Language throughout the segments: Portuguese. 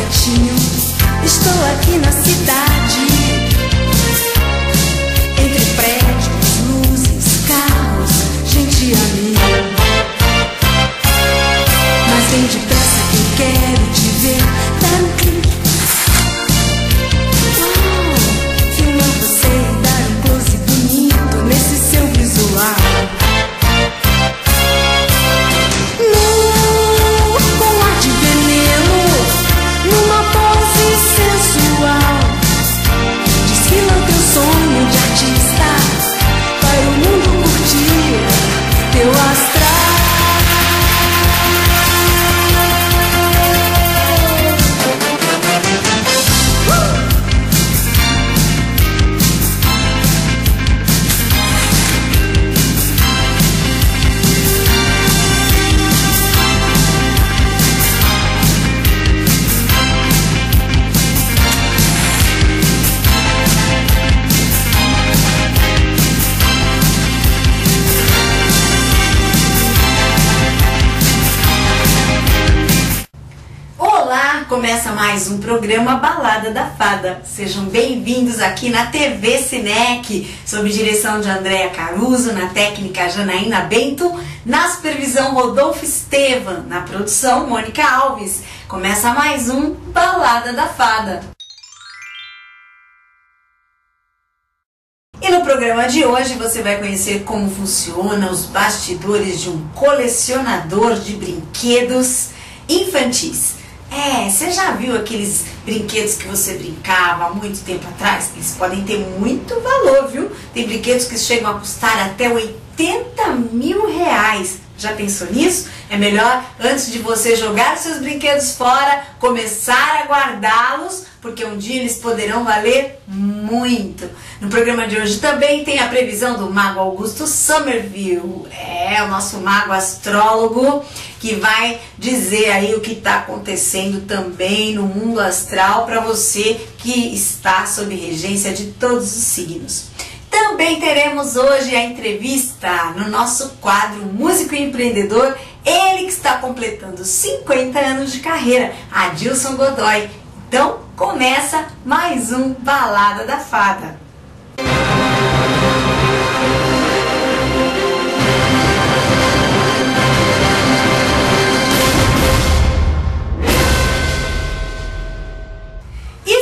pertinho. Estou aqui na cidade, entre prédios, luzes, carros, gente amiga. Mas vem depressa que eu quero te ver. Dar um clique, uau, filmar você e dar um close bonito nesse seu visual. Com ar de veneno, numa pose sensual, desfila o teu sonho de artista para o mundo curtir teu astral. Começa mais um programa Balada da Fada. Sejam bem-vindos aqui na TV Cinec, sob direção de Andréa Caruso, na técnica Janaína Bento, na supervisão Rodolfo Estevam, na produção Mônica Alves. Começa mais um Balada da Fada. E no programa de hoje você vai conhecer como funciona os bastidores de um colecionador de brinquedos infantis. Você já viu aqueles brinquedos que você brincava há muito tempo atrás? Eles podem ter muito valor, viu? Tem brinquedos que chegam a custar até 80 mil reais. Já pensou nisso? É melhor, antes de você jogar seus brinquedos fora, começar a guardá-los, porque um dia eles poderão valer muito. No programa de hoje também tem a previsão do Mago Augusto Somerville. O nosso mago astrólogo, que vai dizer aí o que está acontecendo também no mundo astral para você que está sob regência de todos os signos. Também teremos hoje a entrevista no nosso quadro Músico e Empreendedor, ele que está completando 50 anos de carreira, Adilson Godoy. Então começa mais um Balada da Fada.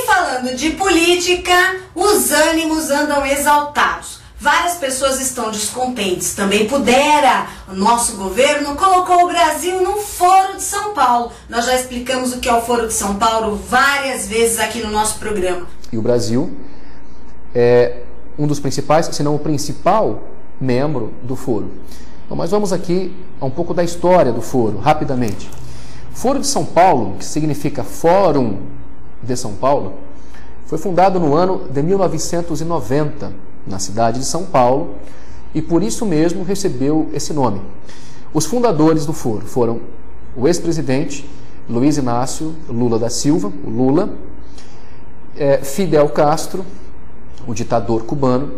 Falando de política, os ânimos andam exaltados. Várias pessoas estão descontentes. Também o nosso governo colocou o Brasil no Foro de São Paulo. Nós já explicamos o que é o Foro de São Paulo várias vezes aqui no nosso programa. E o Brasil é um dos principais, se não o principal membro do Foro. Então, mas vamos aqui a um pouco da história do Foro, rapidamente. Foro de São Paulo, que significa Fórum de São Paulo, foi fundado no ano de 1990, na cidade de São Paulo, e por isso mesmo recebeu esse nome. Os fundadores do Foro foram o ex-presidente Luiz Inácio Lula da Silva, o Lula, Fidel Castro, o ditador cubano,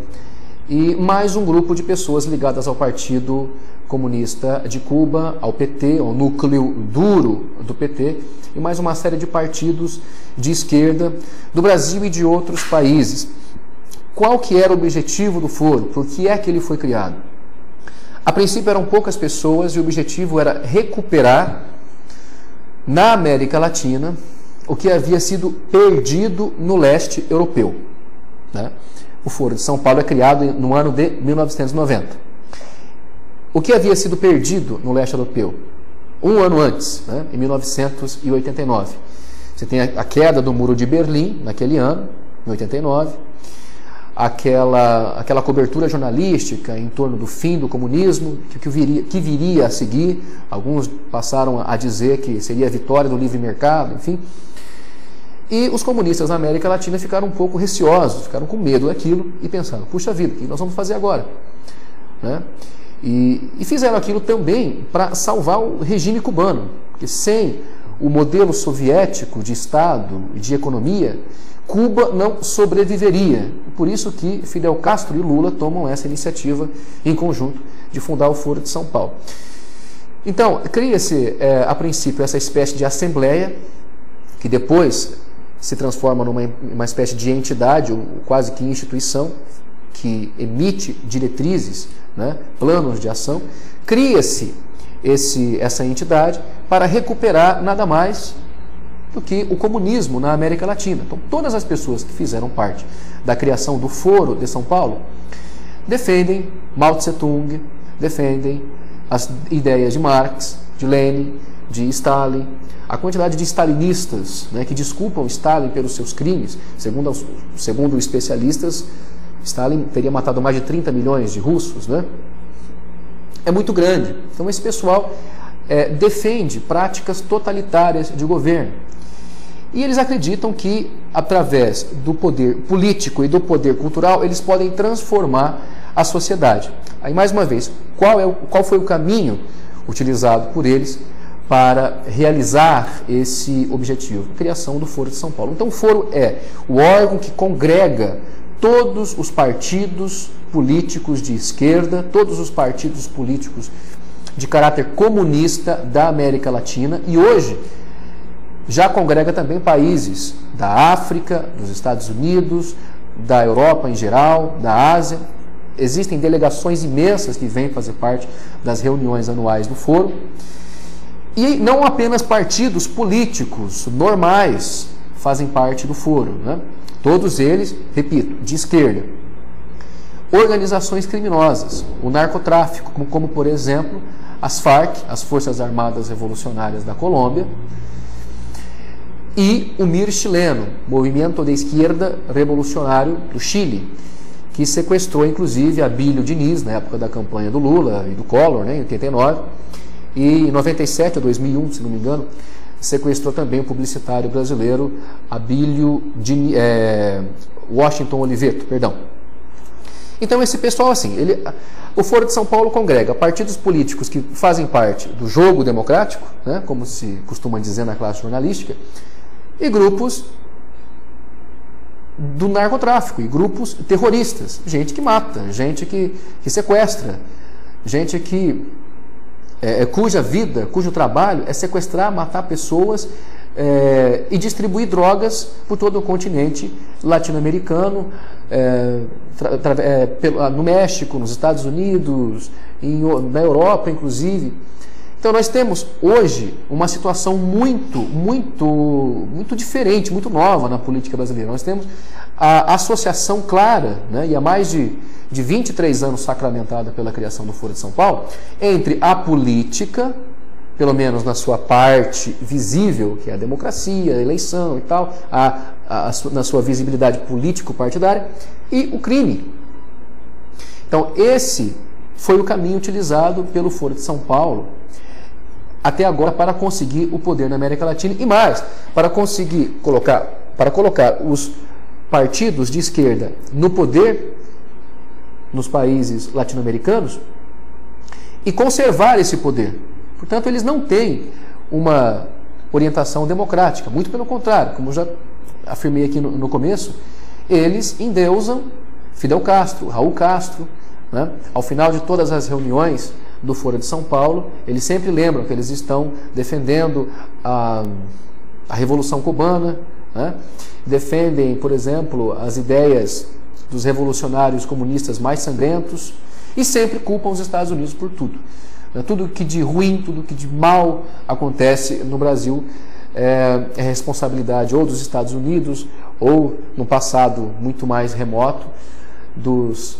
e mais um grupo de pessoas ligadas ao Partido Comunista de Cuba, ao PT, ao núcleo duro do PT, e mais uma série de partidos de esquerda do Brasil e de outros países. Qual que era o objetivo do Foro? Por que é que ele foi criado? A princípio eram poucas pessoas e o objetivo era recuperar na América Latina o que havia sido perdido no leste europeu, né? O Foro de São Paulo é criado no ano de 1990. O que havia sido perdido no leste europeu? Um ano antes, né, em 1989. Você tem a queda do Muro de Berlim, naquele ano, em 89. Aquela cobertura jornalística em torno do fim do comunismo, que viria a seguir. Alguns passaram a dizer que seria a vitória do livre mercado, enfim. E os comunistas na América Latina ficaram um pouco receosos, ficaram com medo daquilo e pensaram, puxa vida, o que nós vamos fazer agora? Né? E fizeram aquilo também para salvar o regime cubano, porque sem o modelo soviético de Estado e de economia, Cuba não sobreviveria. Por isso que Fidel Castro e Lula tomam essa iniciativa em conjunto de fundar o Foro de São Paulo. Então, cria-se, a princípio, essa espécie de assembleia que depois se transforma numa espécie de entidade, ou quase que instituição, que emite diretrizes, né, planos de ação. Cria-se essa entidade para recuperar nada mais do que o comunismo na América Latina. Então, todas as pessoas que fizeram parte da criação do Foro de São Paulo defendem Mao Tse-tung, defendem as ideias de Marx, de Lenin, de Stalin. A quantidade de stalinistas, né, que desculpam Stalin pelos seus crimes, segundo especialistas, Stalin teria matado mais de 30 milhões de russos, né? É muito grande. Então esse pessoal defende práticas totalitárias de governo. E eles acreditam que, através do poder político e do poder cultural, eles podem transformar a sociedade. Aí, mais uma vez, qual foi o caminho utilizado por eles para realizar esse objetivo? A criação do Foro de São Paulo. Então o Foro é o órgão que congrega todos os partidos políticos de esquerda, todos os partidos políticos de caráter comunista da América Latina, e hoje já congrega também países da África, dos Estados Unidos, da Europa em geral, da Ásia. Existem delegações imensas que vêm fazer parte das reuniões anuais do Foro. E não apenas partidos políticos normais fazem parte do Foro, né? Todos eles, repito, de esquerda. Organizações criminosas, o narcotráfico, como por exemplo as FARC, as Forças Armadas Revolucionárias da Colômbia, e o MIR chileno, Movimento de Izquierda Revolucionário do Chile, que sequestrou inclusive Abílio Diniz na época da campanha do Lula e do Collor, né, em 89, e em 97 ou 2001, se não me engano, sequestrou também o publicitário brasileiro Abílio Washington Oliveto, perdão. Então esse pessoal, assim, o Foro de São Paulo congrega partidos políticos que fazem parte do jogo democrático, né, como se costuma dizer na classe jornalística, e grupos do narcotráfico, e grupos terroristas, gente que mata, gente que sequestra, gente cuja vida, cujo trabalho é sequestrar, matar pessoas e distribuir drogas por todo o continente latino-americano, no México, nos Estados Unidos, na Europa, inclusive. Então nós temos hoje uma situação muito diferente, muito nova na política brasileira. Nós temos a associação clara, né, e há mais de 23 anos sacramentada pela criação do Foro de São Paulo, entre a política, pelo menos na sua parte visível, que é a democracia, a eleição e tal, na sua visibilidade político-partidária, e o crime. Então esse foi o caminho utilizado pelo Foro de São Paulo até agora para conseguir o poder na América Latina, e mais, para colocar os partidos de esquerda no poder nos países latino-americanos e conservar esse poder. Portanto, eles não têm uma orientação democrática, muito pelo contrário, como eu já afirmei aqui no começo, eles endeusam Fidel Castro, Raul Castro, né? Ao final de todas as reuniões do Foro de São Paulo, eles sempre lembram que eles estão defendendo a Revolução Cubana, né? Defendem, por exemplo, as ideias dos revolucionários comunistas mais sangrentos, e sempre culpam os Estados Unidos por tudo. Tudo que de ruim, tudo que de mal acontece no Brasil é responsabilidade ou dos Estados Unidos, ou, no passado muito mais remoto, dos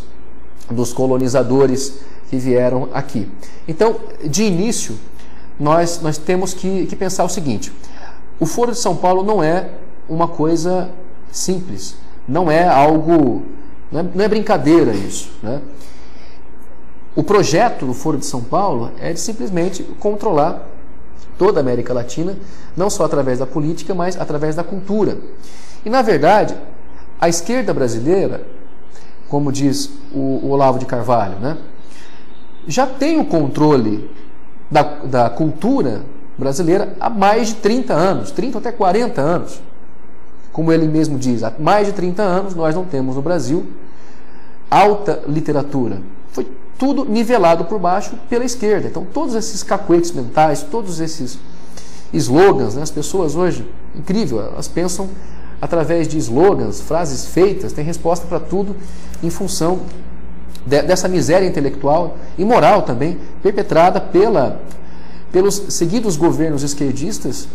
colonizadores que vieram aqui. Então, de início, nós temos que pensar o seguinte: o Foro de São Paulo não é uma coisa simples, não é algo, não é brincadeira isso, né? O projeto do Foro de São Paulo é de simplesmente controlar toda a América Latina, não só através da política, mas através da cultura. E, na verdade, a esquerda brasileira, como diz o Olavo de Carvalho, né, já tem o controle da cultura brasileira há mais de 30 anos, 30 até 40 anos. Como ele mesmo diz, há mais de 30 anos nós não temos no Brasil alta literatura. Foi tudo nivelado por baixo pela esquerda. Então todos esses cacuetes mentais, todos esses slogans, né? As pessoas hoje, incrível, elas pensam através de slogans, frases feitas, tem resposta para tudo em função dessa miséria intelectual e moral também, perpetrada pelos seguidos governos esquerdistas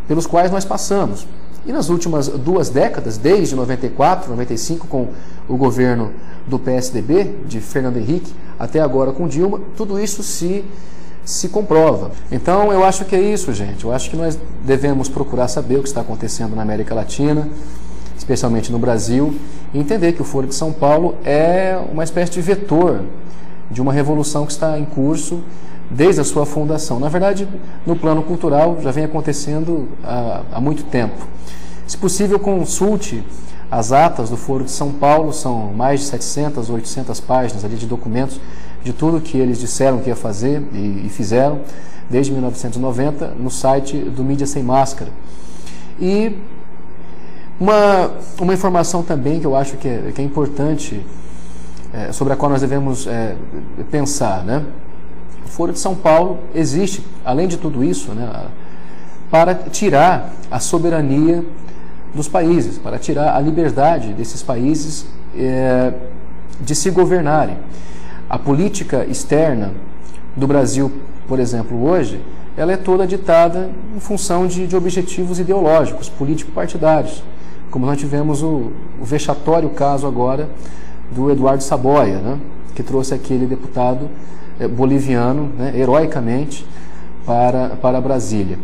pelos quais nós passamos. E nas últimas 2 décadas, desde 94, 95, com o governo do PSDB, de Fernando Henrique, até agora com Dilma, tudo isso se comprova. Então eu acho que é isso, gente. Eu acho que nós devemos procurar saber o que está acontecendo na América Latina, especialmente no Brasil, e entender que o Foro de São Paulo é uma espécie de vetor de uma revolução que está em curso desde a sua fundação. Na verdade, no plano cultural já vem acontecendo há muito tempo. Se possível, consulte as atas do Foro de São Paulo, são mais de 700, 800 páginas ali de documentos de tudo que eles disseram que ia fazer e fizeram desde 1990 no site do Mídia Sem Máscara. E uma informação também que eu acho que é importante, sobre a qual nós devemos pensar, né? O Foro de São Paulo existe, além de tudo isso, né, para tirar a soberania dos países, para tirar a liberdade desses países de se governarem. A política externa do Brasil, por exemplo, hoje, ela é toda ditada em função de objetivos ideológicos, político-partidários, como nós tivemos o vexatório caso agora do Eduardo Saboia, né, que trouxe aquele deputado boliviano, né, heroicamente para Brasília.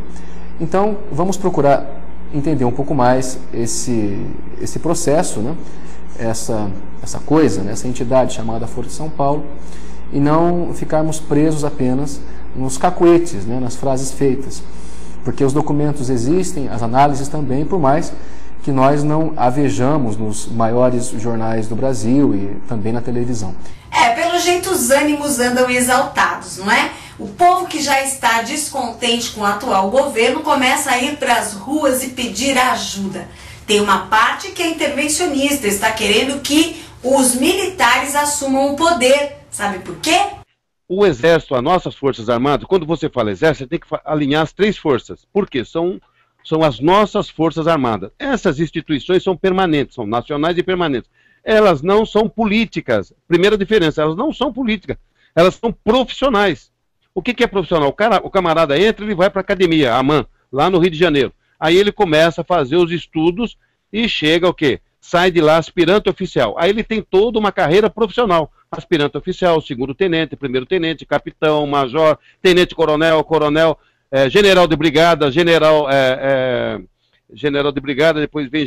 Então, vamos procurar entender um pouco mais esse processo, né, essa coisa, né, essa entidade chamada Foro de São Paulo, e não ficarmos presos apenas nos cacuetes, né, nas frases feitas, porque os documentos existem, as análises também, por mais que nós não a vejamos nos maiores jornais do Brasil e também na televisão. Pelo jeito os ânimos andam exaltados, não é? O povo que já está descontente com o atual governo começa a ir para as ruas e pedir ajuda. Tem uma parte que é intervencionista, está querendo que os militares assumam o poder. Sabe por quê? O Exército, as nossas Forças Armadas, quando você fala Exército, você tem que alinhar as 3 forças. Por quê? São as nossas Forças Armadas. Essas instituições são permanentes, são nacionais e permanentes. Elas não são políticas. Primeira diferença, elas não são políticas. Elas são profissionais. O que é profissional? O camarada entra, ele vai para a academia, a AMAN, lá no Rio de Janeiro. Aí ele começa a fazer os estudos e chega o quê? Sai de lá aspirante oficial. Aí ele tem toda uma carreira profissional. Aspirante oficial, segundo-tenente, primeiro-tenente, capitão, major, tenente-coronel, coronel, general de brigada, general de brigada, depois vem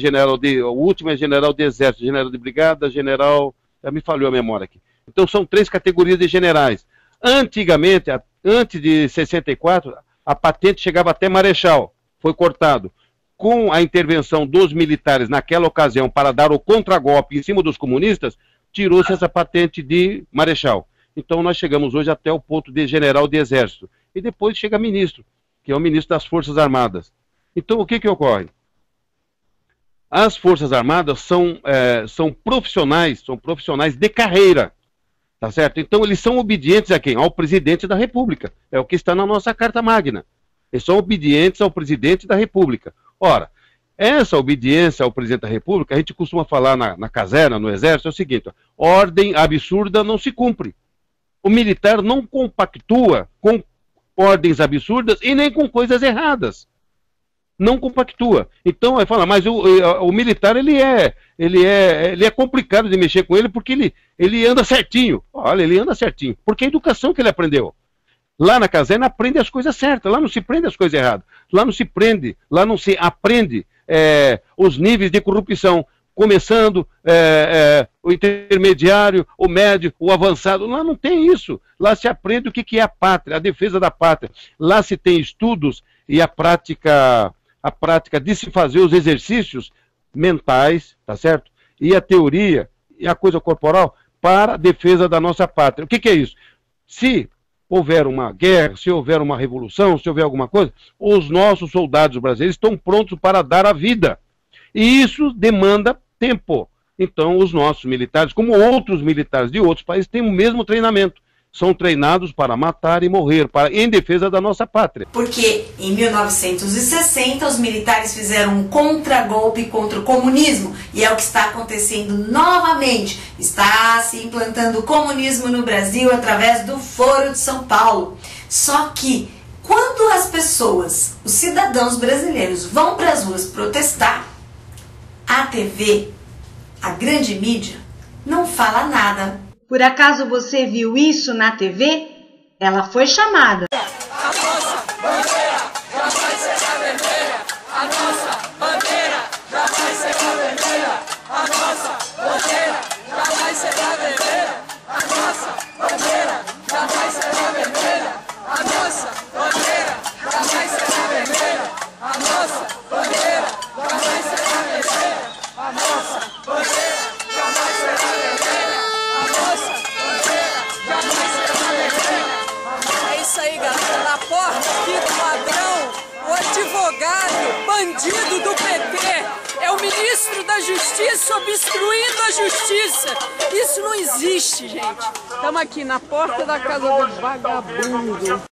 o último é general de exército, general de brigada, general, me falhou a memória aqui. Então são 3 categorias de generais. Antigamente, antes de 64, a patente chegava até marechal, foi cortado. Com a intervenção dos militares naquela ocasião para dar o contragolpe em cima dos comunistas, tirou-se essa patente de marechal. Então nós chegamos hoje até o ponto de general de exército. E depois chega ministro, que é o ministro das Forças Armadas. Então o que ocorre? As Forças Armadas são profissionais de carreira. Tá certo? Então eles são obedientes a quem? Ao presidente da República. É o que está na nossa Carta Magna. Eles são obedientes ao presidente da República. Ora, essa obediência ao presidente da República, a gente costuma falar na caserna, no exército, é o seguinte: ó, ordem absurda não se cumpre. O militar não compactua com ordens absurdas e nem com coisas erradas. Não compactua. Então vai falar, mas o militar ele é complicado de mexer com ele porque ele anda certinho. Olha, ele anda certinho. Porque é a educação que ele aprendeu. Lá na caserna aprende as coisas certas, lá não se prende as coisas erradas. Lá não se prende, lá não se aprende os níveis de corrupção. Começando o intermediário, o médio, o avançado. Lá não tem isso. Lá se aprende o que é a pátria, a defesa da pátria. Lá se tem estudos e a prática de se fazer os exercícios mentais, tá certo? E a teoria e a coisa corporal para a defesa da nossa pátria. O que é isso? Se houver uma guerra, se houver uma revolução, se houver alguma coisa, os nossos soldados brasileiros estão prontos para dar a vida. E isso demanda tempo. Então, os nossos militares, como outros militares de outros países, têm o mesmo treinamento. são treinados para matar e morrer, em defesa da nossa pátria. Porque em 1960 os militares fizeram um contragolpe contra o comunismo e é o que está acontecendo novamente. Está se implantando o comunismo no Brasil através do Foro de São Paulo. Só que quando as pessoas, os cidadãos brasileiros vão para as ruas protestar, a TV, a grande mídia, não fala nada. Por acaso você viu isso na TV? Ela foi chamada. A nossa bandeira jamais será vermelha. A nossa bandeira jamais será vermelha. A nossa bandeira jamais será vermelha. A nossa bandeira jamais será vermelha. A nossa bandeira jamais será vermelha. A nossa bandeira jamais será vermelha. A nossa bandeira jamais será vermelha. A nossa bandeira jamais será vermelha. É isso aí, galera. Na porta aqui do ladrão, o advogado, bandido do PT, é o ministro da Justiça obstruindo a justiça. Isso não existe, gente. Estamos aqui na porta da casa do vagabundo.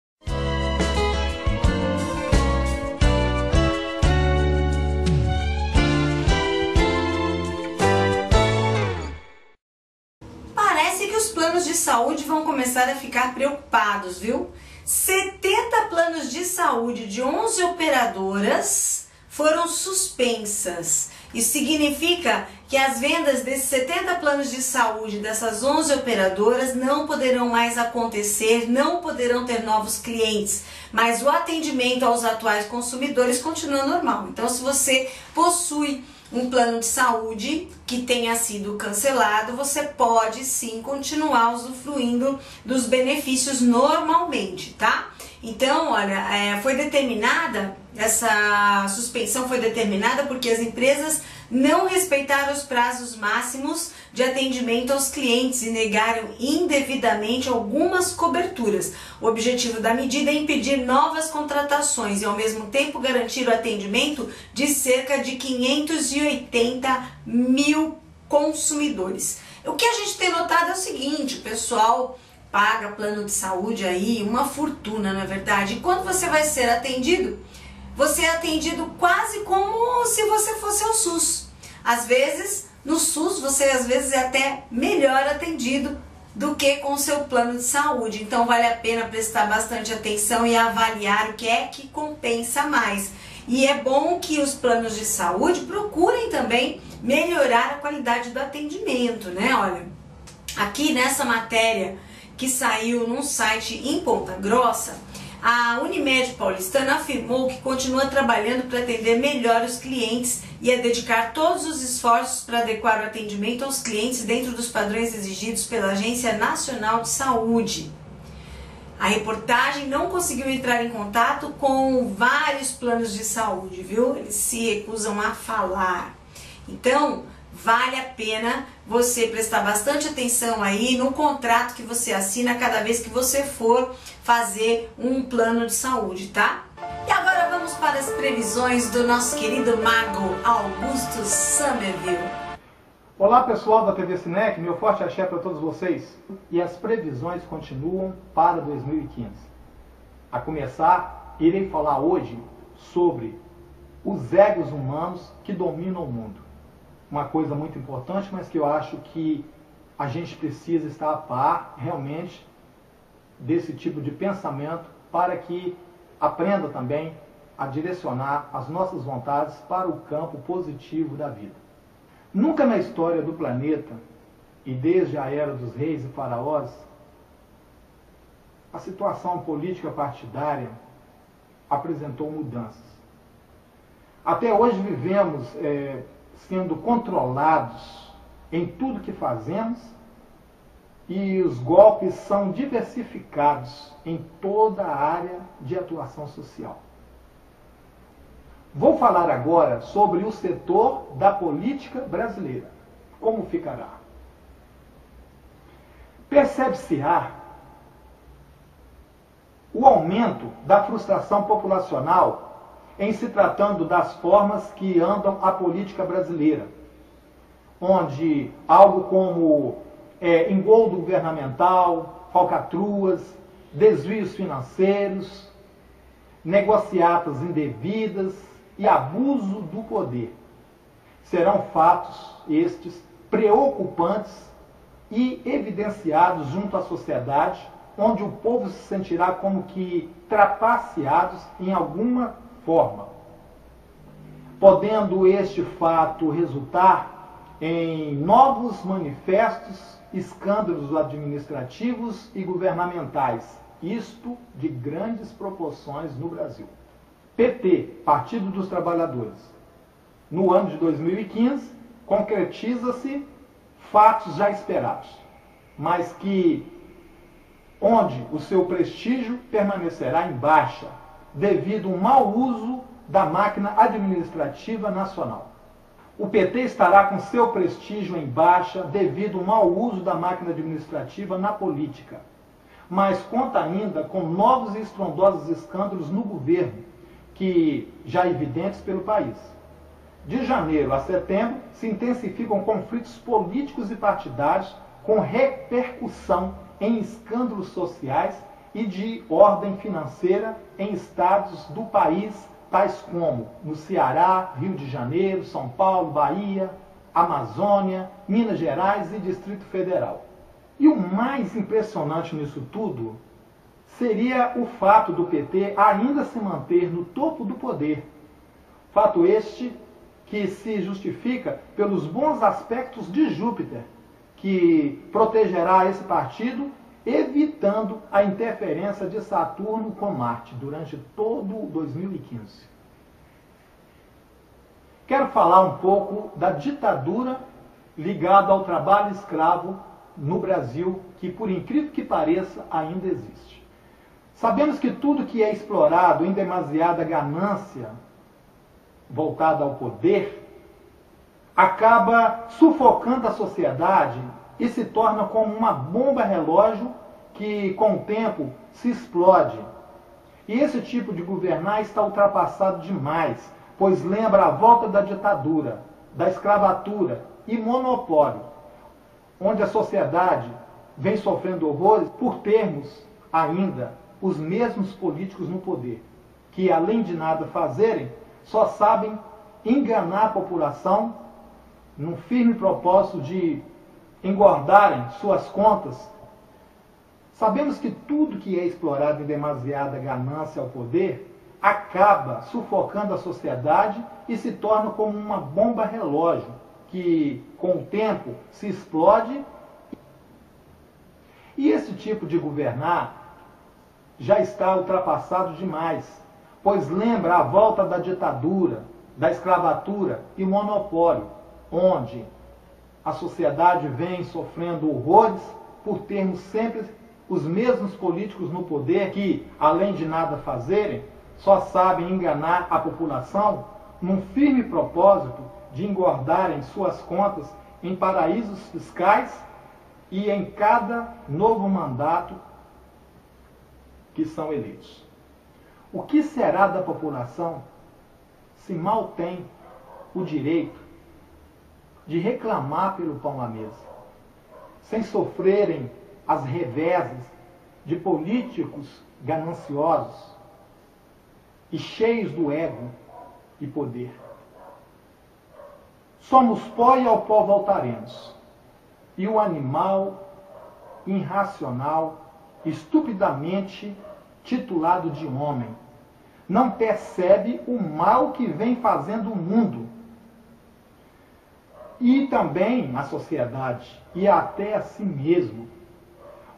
Parece que os planos de saúde vão começar a ficar preocupados, viu? 70 planos de saúde de 11 operadoras foram suspensas. Isso significa que as vendas desses 70 planos de saúde dessas 11 operadoras não poderão mais acontecer, não poderão ter novos clientes, mas o atendimento aos atuais consumidores continua normal. Então, se você possui um plano de saúde que tenha sido cancelado, você pode sim continuar usufruindo dos benefícios normalmente, tá? Então, olha, foi determinada, essa suspensão foi determinada porque as empresas não respeitaram os prazos máximos de atendimento aos clientes e negaram indevidamente algumas coberturas. O objetivo da medida é impedir novas contratações e, ao mesmo tempo, garantir o atendimento de cerca de 580 mil consumidores. O que a gente tem notado é o seguinte: o pessoal paga plano de saúde aí uma fortuna, não é verdade? E quando você vai ser atendido, você é atendido quase como se você fosse ao SUS. Às vezes, no SUS, você às vezes é até melhor atendido do que com o seu plano de saúde. Então, vale a pena prestar bastante atenção e avaliar o que é que compensa mais. E é bom que os planos de saúde procurem também melhorar a qualidade do atendimento, né? Olha, aqui nessa matéria que saiu num site em Ponta Grossa, a Unimed Paulistana afirmou que continua trabalhando para atender melhor os clientes e a dedicar todos os esforços para adequar o atendimento aos clientes dentro dos padrões exigidos pela Agência Nacional de Saúde. A reportagem não conseguiu entrar em contato com vários planos de saúde, viu? Eles se recusam a falar. Então, vale a pena você prestar bastante atenção aí no contrato que você assina cada vez que você for fazer um plano de saúde, tá? E agora vamos para as previsões do nosso querido mago Augusto Somerville. Olá pessoal da TV Cinec, meu forte axé para todos vocês. E as previsões continuam para 2015. A começar, irei falar hoje sobre os egos humanos que dominam o mundo. Uma coisa muito importante, mas que eu acho que a gente precisa estar a par realmente desse tipo de pensamento para que aprenda também a direcionar as nossas vontades para o campo positivo da vida. Nunca na história do planeta, e desde a era dos reis e faraós, a situação política partidária apresentou mudanças. Até hoje vivemos sendo controlados em tudo que fazemos e os golpes são diversificados em toda a área de atuação social. Vou falar agora sobre o setor da política brasileira. Como ficará? Percebe-se-á o aumento da frustração populacional em se tratando das formas que andam a política brasileira, onde algo como engodo governamental, falcatruas, desvios financeiros, negociatas indevidas e abuso do poder. Serão fatos estes preocupantes e evidenciados junto à sociedade, onde o povo se sentirá como que trapaceados em alguma forma, podendo este fato resultar em novos manifestos, escândalos administrativos e governamentais, isto de grandes proporções no Brasil. PT, Partido dos Trabalhadores. No ano de 2015, concretiza-se fatos já esperados, mas que onde o seu prestígio permanecerá em baixa, devido ao mau uso da máquina administrativa nacional. O PT estará com seu prestígio em baixa devido ao mau uso da máquina administrativa na política, mas conta ainda com novos e estrondosos escândalos no governo, que já evidentes pelo país. De janeiro a setembro, se intensificam conflitos políticos e partidários com repercussão em escândalos sociais e de ordem financeira em estados do país, tais como no Ceará, Rio de Janeiro, São Paulo, Bahia, Amazônia, Minas Gerais e Distrito Federal. E o mais impressionante nisso tudo seria o fato do PT ainda se manter no topo do poder. Fato este que se justifica pelos bons aspectos de Júpiter, que protegerá esse partido, evitando a interferência de Saturno com Marte durante todo 2015. Quero falar um pouco da ditadura ligada ao trabalho escravo no Brasil, que, por incrível que pareça, ainda existe. Sabemos que tudo que é explorado em demasiada ganância voltada ao poder acaba sufocando a sociedade e se torna como uma bomba relógio que, com o tempo, se explode. E esse tipo de governar está ultrapassado demais, pois lembra a volta da ditadura, da escravatura e monopólio, onde a sociedade vem sofrendo horrores por termos ainda os mesmos políticos no poder, que, além de nada fazerem, só sabem enganar a população num firme propósito de engordarem suas contas. Sabemos que tudo que é explorado em demasiada ganância ao poder acaba sufocando a sociedade e se torna como uma bomba relógio, que com o tempo se explode. E esse tipo de governar já está ultrapassado demais, pois lembra a volta da ditadura, da escravatura e monopólio, onde a sociedade vem sofrendo horrores por termos sempre os mesmos políticos no poder que, além de nada fazerem, só sabem enganar a população num firme propósito de engordarem suas contas em paraísos fiscais e em cada novo mandato que são eleitos. O que será da população se mal tem o direito de reclamar pelo pão à mesa, sem sofrerem as reveses de políticos gananciosos e cheios do ego e poder? Somos pó e ao pó voltaremos. E o animal irracional, estupidamente titulado de homem, não percebe o mal que vem fazendo o mundo e também a sociedade e até a si mesmo.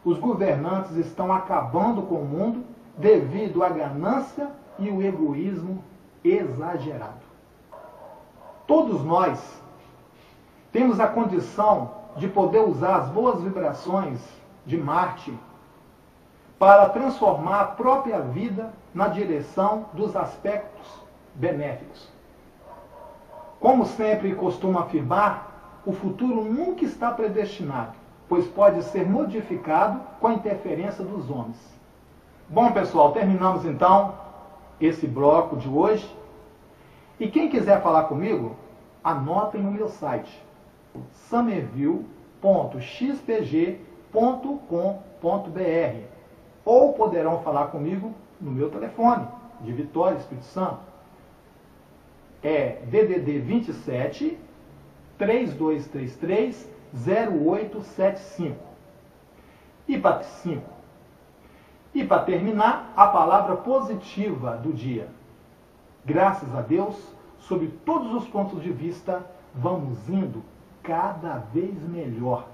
Os governantes estão acabando com o mundo devido à ganância e o egoísmo exagerado. Todos nós temos a condição de poder usar as boas vibrações de Marte para transformar a própria vida na direção dos aspectos benéficos. Como sempre costumo afirmar, o futuro nunca está predestinado, pois pode ser modificado com a interferência dos homens. Bom, pessoal, terminamos então esse bloco de hoje. E quem quiser falar comigo, anotem no meu site, summerville.xpg ou poderão falar comigo no meu telefone de Vitória, Espírito Santo. É DDD 27 3233 0875. E para terminar, a palavra positiva do dia. Graças a Deus, sob todos os pontos de vista, vamos indo cada vez melhor.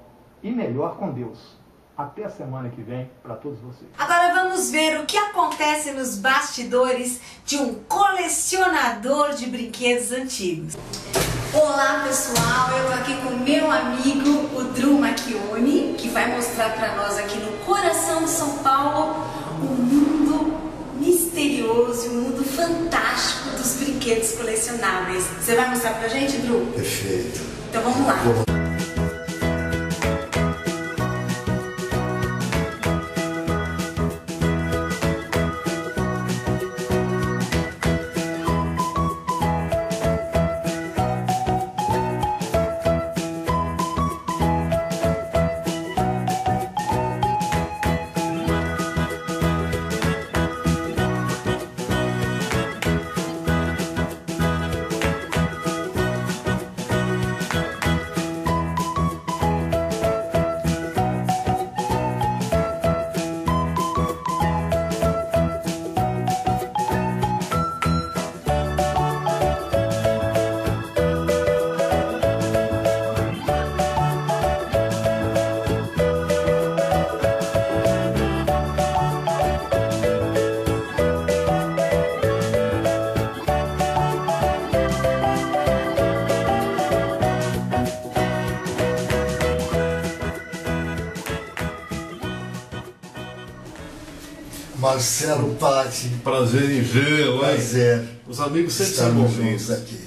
E melhor com Deus. Até a semana que vem para todos vocês. Agora vamos ver o que acontece nos bastidores de um colecionador de brinquedos antigos. Olá pessoal, eu tô aqui com meu amigo, o Dru Macchione, que vai mostrar para nós aqui no coração de São Paulo o mundo misterioso e o mundo fantástico dos brinquedos colecionáveis. Você vai mostrar pra gente, Dru? Perfeito. Então vamos lá. Marcelo Patti. Prazer em vê-lo, hein? Prazer. Os amigos sempre são Estamos juntos bem-vindos. aqui.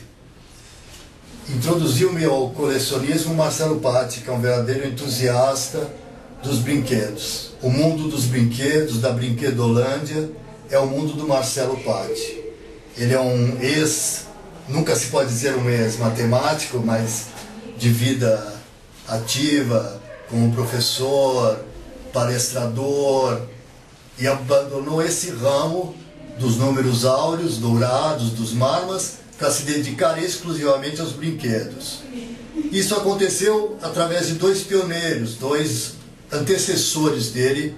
Introduziu-me ao colecionismo Marcelo Patti, que é um verdadeiro entusiasta dos brinquedos. O mundo dos brinquedos, da Brinquedolândia, é o mundo do Marcelo Patti. Ele é um nunca se pode dizer um ex-matemático, mas de vida ativa, como professor, palestrador, e abandonou esse ramo dos números áureos, dourados, dos marmas, para se dedicar exclusivamente aos brinquedos. Isso aconteceu através de dois pioneiros, dois antecessores dele.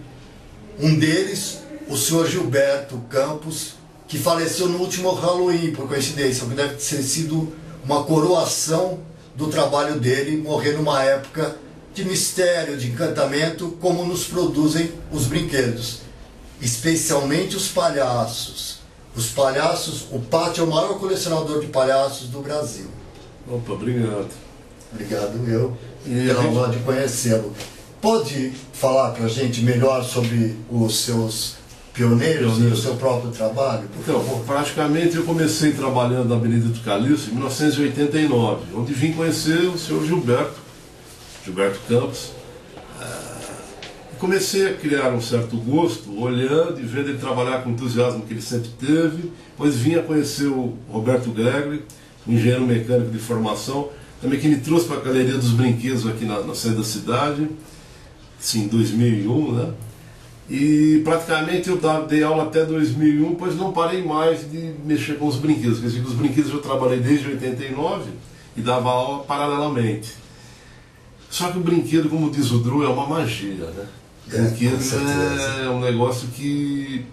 Um deles, o senhor Gilberto Campos, que faleceu no último Halloween, por coincidência, que deve ter sido uma coroação do trabalho dele, morrer numa época de mistério, de encantamento, como nos produzem os brinquedos. Especialmente os palhaços. Os palhaços, o Patti é o maior colecionador de palhaços do Brasil. Opa, obrigado. Obrigado eu E pela a gente- honra de conhecê-lo. Pode falar para a gente melhor sobre os seus pioneiros e o seu próprio trabalho, por Então, favor? praticamente eu comecei trabalhando na Avenida do Calixto em 1989, onde vim conhecer o senhor Gilberto Campos. Comecei a criar um certo gosto, olhando e vendo ele trabalhar com o entusiasmo que ele sempre teve. Depois vim a conhecer o Roberto Gregory, um engenheiro mecânico de formação, também que me trouxe para a Galeria dos Brinquedos aqui na sede da cidade, assim, em 2001, né? E praticamente eu dei aula até 2001, pois não parei mais de mexer com os brinquedos. Quer dizer, os brinquedos eu trabalhei desde 89 e dava aula paralelamente. Só que o brinquedo, como diz o Dru, é uma magia, né? Brinquedo é um negócio que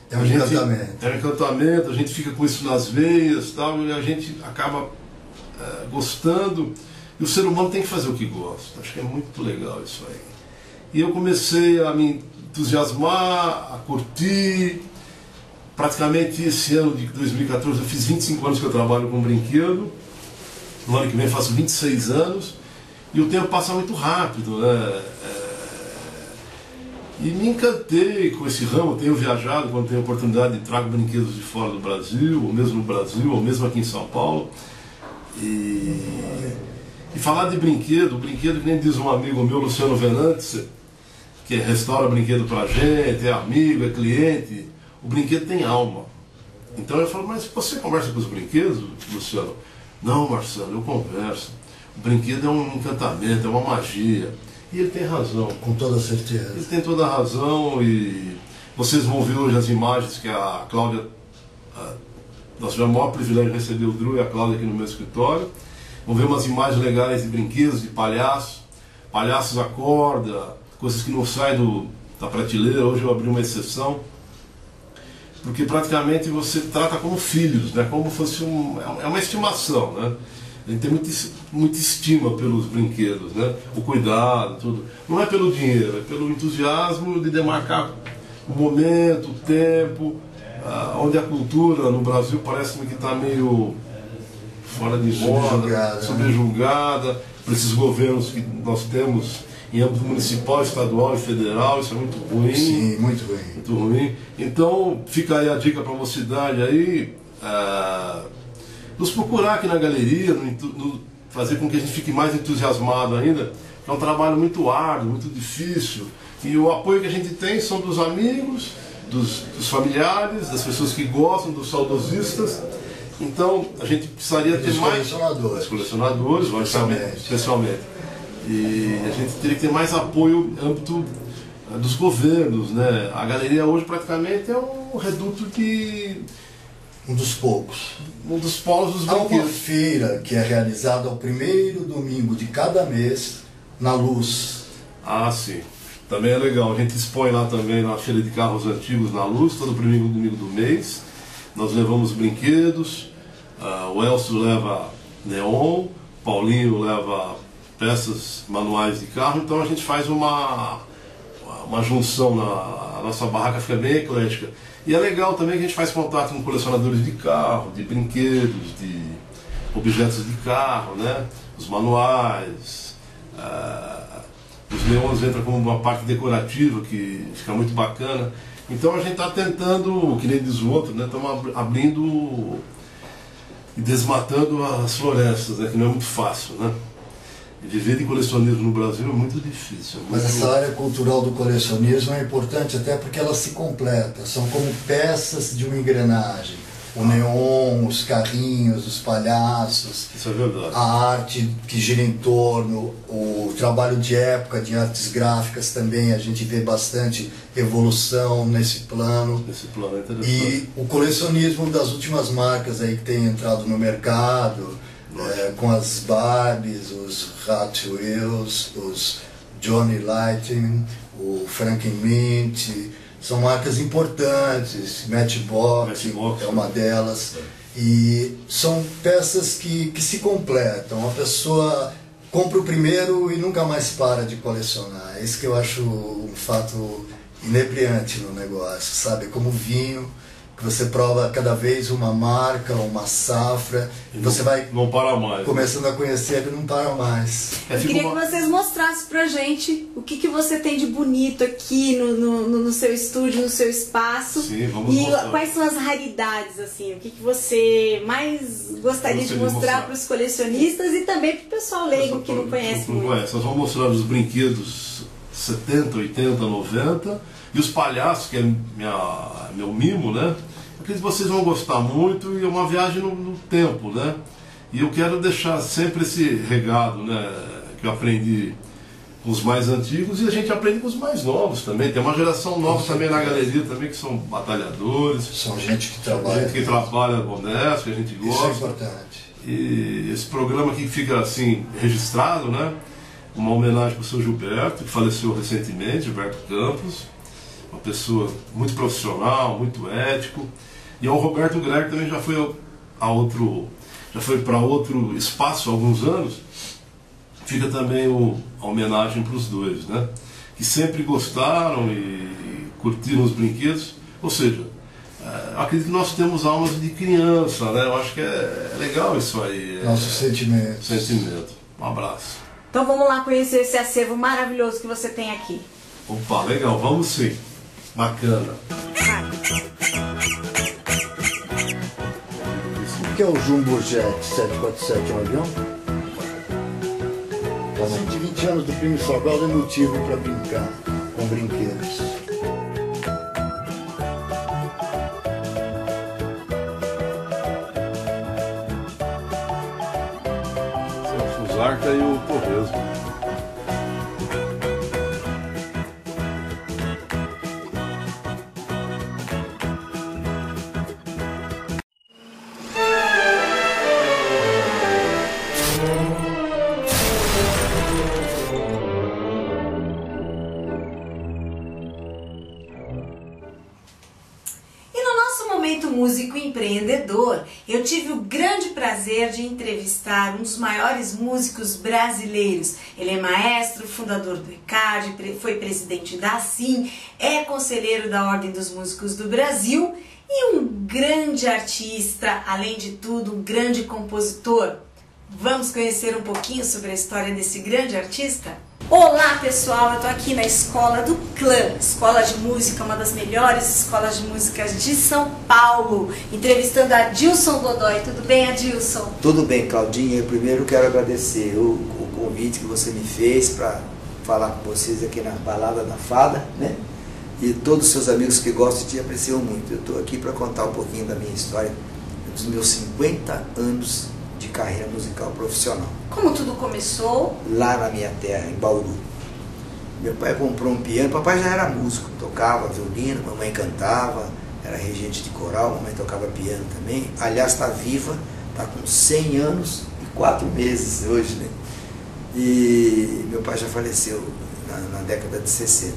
É um encantamento. é um encantamento, a gente fica com isso nas veias tal, e a gente acaba gostando, e o ser humano tem que fazer o que gosta. Acho que é muito legal isso aí. E eu comecei a me entusiasmar, a curtir. Praticamente esse ano de 2014, eu fiz 25 anos que eu trabalho com brinquedo. No ano que vem faço 26 anos, e o tempo passa muito rápido, né? E me encantei com esse ramo, tenho viajado quando tenho oportunidade, trago brinquedos de fora do Brasil, ou mesmo no Brasil, ou mesmo aqui em São Paulo. E falar de brinquedo, que nem diz um amigo meu, Luciano Venantes, que restaura brinquedo pra gente, é amigo, é cliente, o brinquedo tem alma. Então eu falo, mas você conversa com os brinquedos, Luciano? Não, Marcelo, eu converso. O brinquedo é um encantamento, é uma magia. E ele tem razão. Com toda certeza. Ele tem toda a razão e vocês vão ver hoje as imagens que a Cláudia... Nós tivemos o maior privilégio de receber o Drew e a Cláudia aqui no meu escritório. Vão ver umas imagens legais de brinquedos, de palhaços. Palhaços à corda, coisas que não saem da prateleira. Hoje eu abri uma exceção. Porque praticamente você trata como filhos, né? Como fosse é uma estimação, né? A gente tem muita estima pelos brinquedos, né? O cuidado, tudo. Não é pelo dinheiro, é pelo entusiasmo de demarcar o momento, o tempo, onde a cultura no Brasil parece que está meio fora de moda, subjugada, por esses governos que nós temos em âmbito municipal, estadual e federal. Isso é muito ruim. Sim, muito ruim. Muito ruim. Então, fica aí a dica para a mocidade aí, nos procurar aqui na galeria, fazer com que a gente fique mais entusiasmado ainda. É um trabalho muito árduo, muito difícil. E o apoio que a gente tem são dos amigos, dos familiares, das pessoas que gostam, dos saudosistas. Então, a gente precisaria ter mais... colecionadores, especialmente. E a gente teria que ter mais apoio no âmbito dos governos, né? A galeria hoje praticamente é um reduto de... Um dos poucos. Um dos polos dos brinquedos. Há uma feira que é realizada ao primeiro domingo de cada mês, na Luz. Ah, sim. Também é legal. A gente expõe lá também na Feira de Carros Antigos, na Luz, todo primeiro domingo do mês. Nós levamos brinquedos, o Elcio leva neon, Paulinho leva peças manuais de carro, então a gente faz uma junção, a nossa barraca fica bem eclética. E é legal também que a gente faz contato com colecionadores de carro, de brinquedos, de objetos de carro, né? Os manuais, os neons entram como uma parte decorativa que fica muito bacana. Então a gente está tentando, que nem diz o outro, né? Estamos abrindo e desmatando as florestas, né? Que não é muito fácil, né? Viver de colecionismo no Brasil é muito difícil. Mas essa área cultural do colecionismo é importante até porque ela se completa. São como peças de uma engrenagem. O neon, os carrinhos, os palhaços. Isso é verdade. A arte que gira em torno, o trabalho de época, de artes gráficas também. A gente vê bastante evolução nesse plano. Esse plano é interessante. E o colecionismo das últimas marcas aí que tem entrado no mercado... com as Barbies, os Hot Wheels, os Johnny Lightning, o Frankenmint, são marcas importantes, Matchbox é uma delas, e são peças que se completam. A pessoa compra o primeiro e nunca mais para de colecionar. É isso que eu acho um fato inebriante no negócio, sabe? Como vinho, que você prova cada vez uma marca, uma safra, e você vai não para mais, começando a conhecer ele, não para mais. Eu queria que vocês mostrassem pra gente o que você tem de bonito aqui no seu estúdio, no seu espaço. Sim, vamos e mostrar. Quais são as raridades, assim, o que você mais gostaria de mostrar para os colecionistas e também para o pessoal leigo que não conhece muito. Nós vamos mostrar os brinquedos 70, 80, 90 e os palhaços, que é meu mimo, né? Acredito que vocês vão gostar muito e é uma viagem no tempo, né? E eu quero deixar sempre esse regado, né? Que eu aprendi com os mais antigos e a gente aprende com os mais novos também. Tem uma geração nova também na galeria também que são batalhadores. São gente que trabalha. Gente que trabalha honesto, que a gente gosta. Isso é importante. E esse programa aqui fica assim registrado, né? Uma homenagem para o seu Gilberto, que faleceu recentemente, Gilberto Campos, uma pessoa muito profissional, muito ético. E ao Roberto Gregory também já foi para outro espaço há alguns anos. Fica também a homenagem para os dois, né? Que sempre gostaram e curtiram os brinquedos. Ou seja, acredito que nós temos almas de criança, né? Eu acho que é legal isso aí. Nosso sentimento. Um abraço. Então vamos lá conhecer esse acervo maravilhoso que você tem aqui. Opa, legal, vamos sim. Bacana. O que é o Jumbo Jet 747? Um avião? Há 120 anos do Prêmio Salgado é motivo para brincar com brinquedos. São o Fusarca e o Torresmo. empreendedor, eu tive o grande prazer de entrevistar um dos maiores músicos brasileiros. Ele é maestro, fundador do ECAD, foi presidente da ASSIM, é conselheiro da Ordem dos Músicos do Brasil e um grande artista, além de tudo, um grande compositor. Vamos conhecer um pouquinho sobre a história desse grande artista? Olá pessoal, eu tô aqui na Escola do Clã, Escola de Música, uma das melhores escolas de músicas de São Paulo, entrevistando a Adilson Godoy. Tudo bem, Adilson? Tudo bem, Claudinha. Eu primeiro quero agradecer o convite que você me fez para falar com vocês aqui na Balada da Fada, né? E todos os seus amigos que gostam te apreciam muito. Eu estou aqui para contar um pouquinho da minha história, dos meus 50 anos de carreira musical profissional. Como tudo começou? Lá na minha terra, em Bauru. Meu pai comprou um piano, papai já era músico, tocava violino, mamãe cantava, era regente de coral, mamãe tocava piano também. Aliás, está viva, está com 100 anos e 4 meses hoje, né? E meu pai já faleceu na década de 60.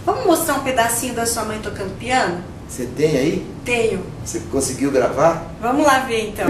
Vamos mostrar um pedacinho da sua mãe tocando piano? Você tem aí? Tenho. Você conseguiu gravar? Vamos lá ver então.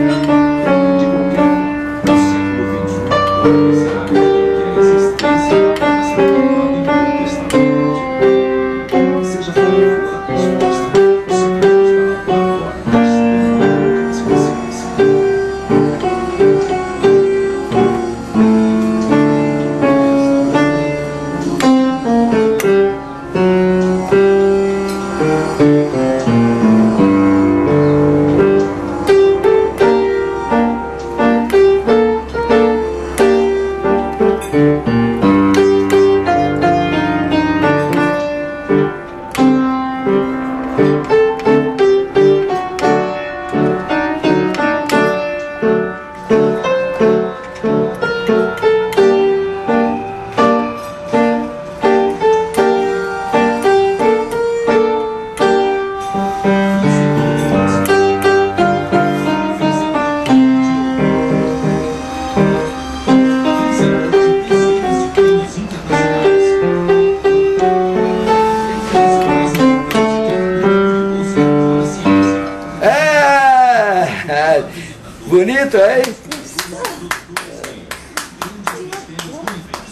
Bonito, hein?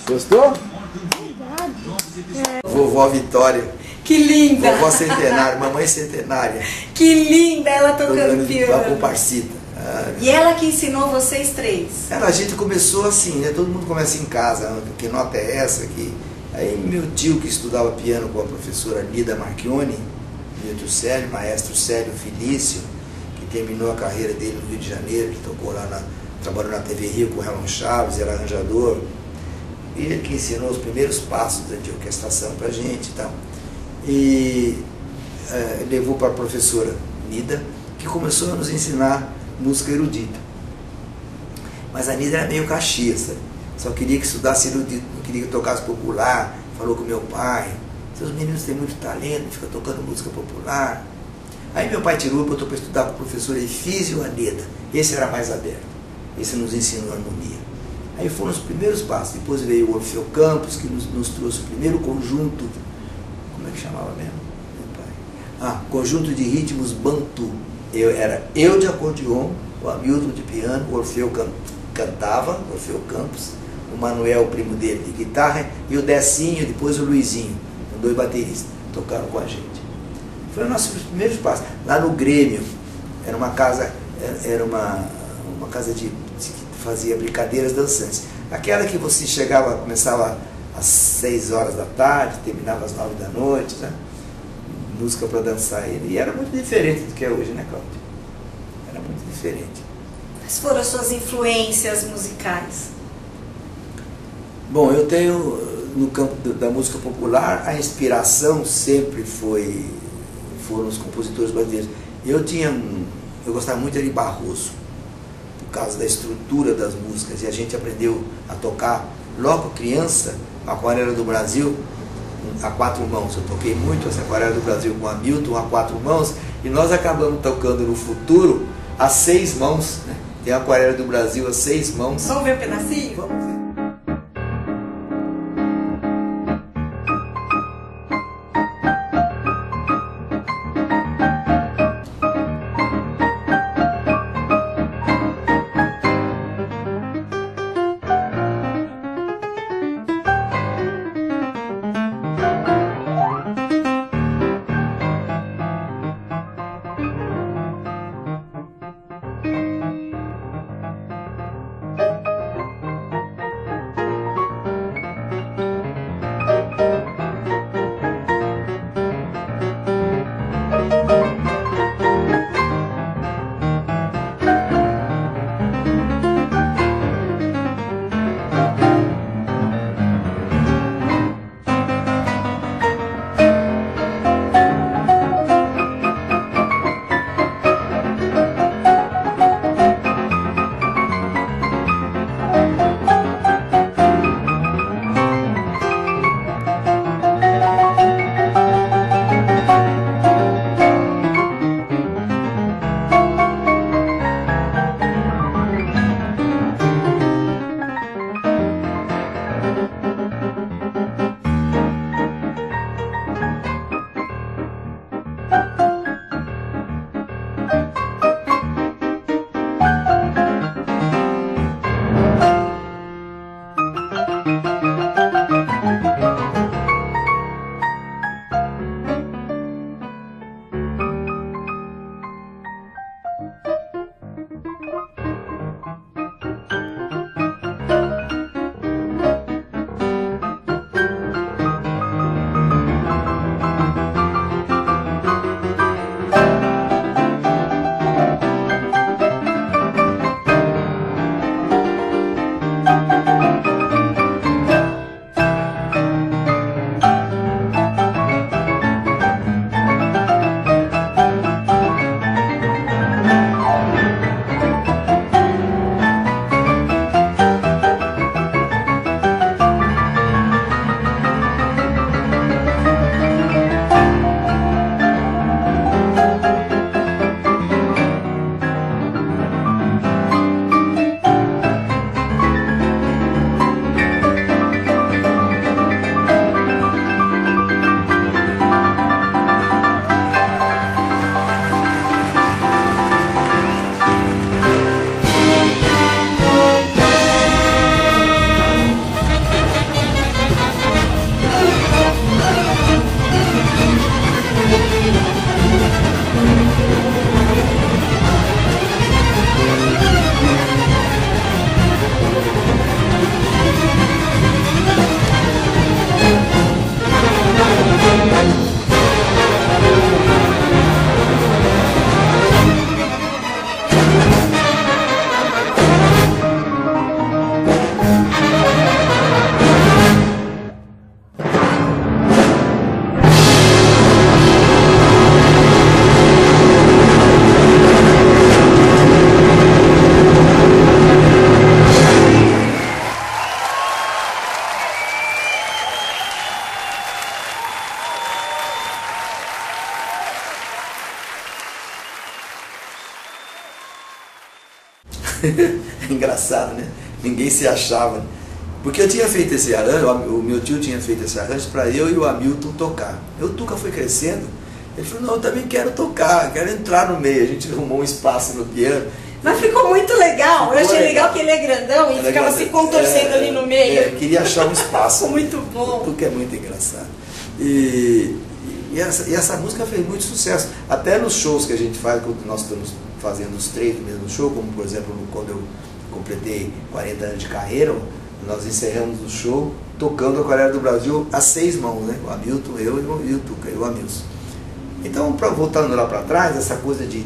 Gostou? Vovó Vitória. Que linda! Vovó centenária, mamãe centenária. Que linda ela tocando piano. Com Parcita. E ela que ensinou vocês três? A gente começou assim, né? Todo mundo começa em casa. Que nota é essa? Aí meu tio, que estudava piano com a professora Nida Marchione, meu tio Célio, maestro Célio Felício, que terminou a carreira dele no Rio de Janeiro, que tocou lá, trabalhou na TV Rio com o Relon Chaves, era arranjador. E ele que ensinou os primeiros passos de orquestração pra gente e tal. E levou para a professora Nida, que começou a nos ensinar música erudita. Mas a Nida era meio Caxias, sabe? Só queria que estudasse erudito, não queria que tocasse popular. Falou com meu pai: seus meninos têm muito talento, fica tocando música popular. Aí meu pai tirou e botou para estudar com o professor Efísio Aneda. Esse era mais aberto, esse nos ensinou harmonia. Aí foram os primeiros passos. Depois veio o Orfeu Campos, que nos trouxe o primeiro conjunto. Como é que chamava mesmo? Meu pai? Conjunto de ritmos bantu. Era eu de acordeon, o Hamilton de piano, o Orfeu cantava, o Orfeu Campos, o Manuel, o primo dele, de guitarra, e o Decinho, depois o Luizinho, com 2 bateristas, tocaram com a gente. Foram nossos primeiros passos. Lá no Grêmio, era uma casa que fazia brincadeiras dançantes. Aquela que você chegava, começava às 6 horas da tarde, terminava às 9 da noite, né? Música para dançar. E era muito diferente do que é hoje, né, Cláudio? Era muito diferente. Quais foram as suas influências musicais? Bom, eu tenho, no campo da música popular, a inspiração sempre foram os compositores brasileiros. Eu gostava muito de Barroso, por causa da estrutura das músicas, e a gente aprendeu a tocar logo criança a Aquarela do Brasil a 4 mãos. Eu toquei muito essa Aquarela do Brasil com Hamilton a 4 mãos, e nós acabamos tocando no futuro a 6 mãos, né? Tem a Aquarela do Brasil a 6 mãos. Vamos ver um pedacinho? Vamos ver. Engraçado, né? Ninguém se achava. Porque eu tinha feito esse arranjo, o meu tio tinha feito esse arranjo para eu e o Hamilton tocar. O Tuca foi crescendo, ele falou, não, eu também quero tocar, quero entrar no meio. A gente arrumou um espaço no piano. Mas ficou muito legal. Eu achei legal que ele é grandão e ficava se contorcendo ali no meio. Queria achar um espaço. Muito bom. O Tuca é muito engraçado. E essa música fez muito sucesso. Até nos shows que a gente faz, quando nós estamos fazendo os 3 do mesmo show, como por exemplo quando eu completei 40 anos de carreira, nós encerramos o show tocando Aquarela do Brasil a 6 mãos, né? O Hamilton, eu e o Tuca, e o Hamilton. Então, voltando lá para trás, essa coisa de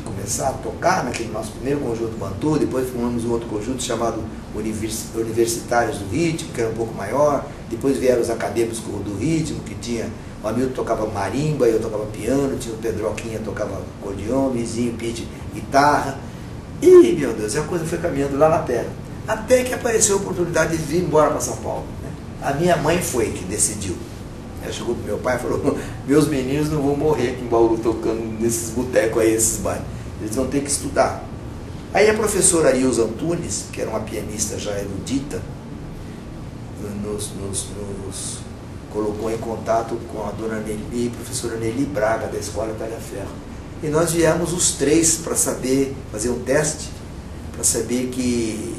começar a tocar naquele nosso primeiro conjunto Bantu, depois formamos um outro conjunto chamado Universitários do Ritmo, que era um pouco maior, depois vieram os Acadêmicos do Ritmo, que tinha, o Hamilton tocava marimba, eu tocava piano, tinha o Pedroquinha tocava acordeão, Mizinho, Pete, guitarra, e, meu Deus, a coisa foi caminhando lá na terra, até que apareceu a oportunidade de vir embora para São Paulo, né? A minha mãe foi que decidiu. Ela chegou pro meu pai e falou, meus meninos não vão morrer aqui em Bauru tocando nesses botecos aí, esses bailes. Eles vão ter que estudar. Aí a professora Ilza Antunes, que era uma pianista já erudita, nos colocou em contato com a dona Nelly, professora Nelly Braga, da Escola Talhaferro. E nós viemos os 3 para saber, fazer um teste, para saber que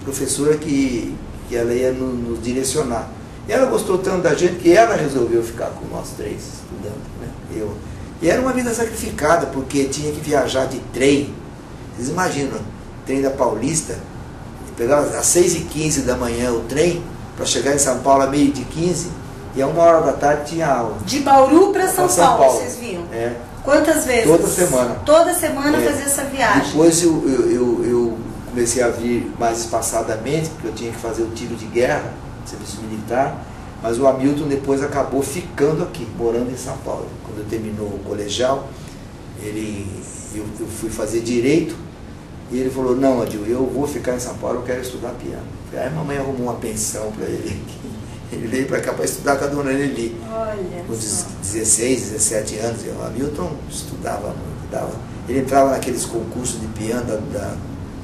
professora que ela ia nos direcionar. E ela gostou tanto da gente que ela resolveu ficar com nós 3 estudando, né? E era uma vida sacrificada, porque tinha que viajar de trem. Vocês imaginam, trem da Paulista, pegava às 6h15 da manhã o trem, para chegar em São Paulo a 12h15, e a 1h da tarde tinha aula. De Bauru para São Paulo, vocês viam? É. Quantas vezes? Toda semana. Toda semana fazia essa viagem. Depois eu comecei a vir mais espaçadamente, porque eu tinha que fazer o tiro de guerra, serviço militar, mas o Hamilton depois acabou ficando aqui, morando em São Paulo. Quando terminou o colegial, eu fui fazer direito, e ele falou, não, Adil, eu vou ficar em São Paulo, eu quero estudar piano. Aí a mamãe arrumou uma pensão para ele. Ele veio para cá para estudar com a dona Nelly. Olha, com 16, 17 anos. O Hamilton estudava muito. Ele entrava naqueles concursos de piano da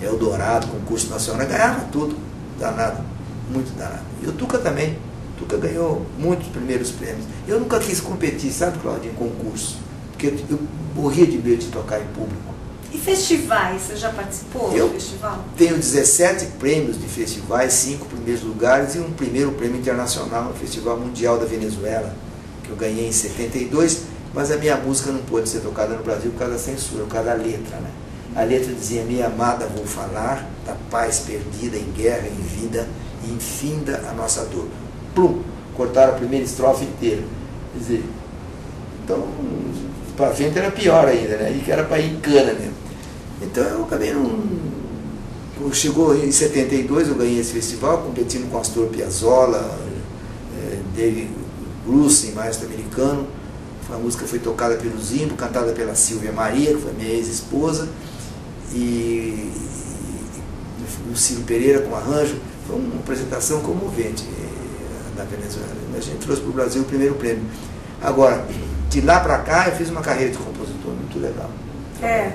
Eldorado, concurso nacional, ganhava tudo, danado, muito danado. E o Tuca também. O Tuca ganhou muitos primeiros prêmios. Eu nunca quis competir, sabe, Claudio, em concurso, porque eu morria de medo de tocar em público. E festivais, você já participou do festival? Tenho 17 prêmios de festivais, 5 primeiros lugares e um primeiro prêmio internacional no Festival Mundial da Venezuela, que eu ganhei em 72, mas a minha música não pôde ser tocada no Brasil por causa da censura, por causa da letra, né? A letra dizia, minha amada, vou falar da paz perdida em guerra, em vida, e infinda a nossa dor. Plum! Cortaram a primeira estrofe inteira. Quer dizer, então, para frente era pior ainda, né? Aí que era para ir em cana mesmo. Então eu acabei chegou em 72, eu ganhei esse festival, competindo com Astor Piazzolla, David Grusin, maestro americano. A música foi tocada pelo Zimbo, cantada pela Silvia Maria, que foi minha ex-esposa, e o Ciro Pereira com arranjo. Foi uma apresentação comovente da Venezuela. A gente trouxe para o Brasil o primeiro prêmio. Agora, de lá para cá, eu fiz uma carreira de compositor muito legal.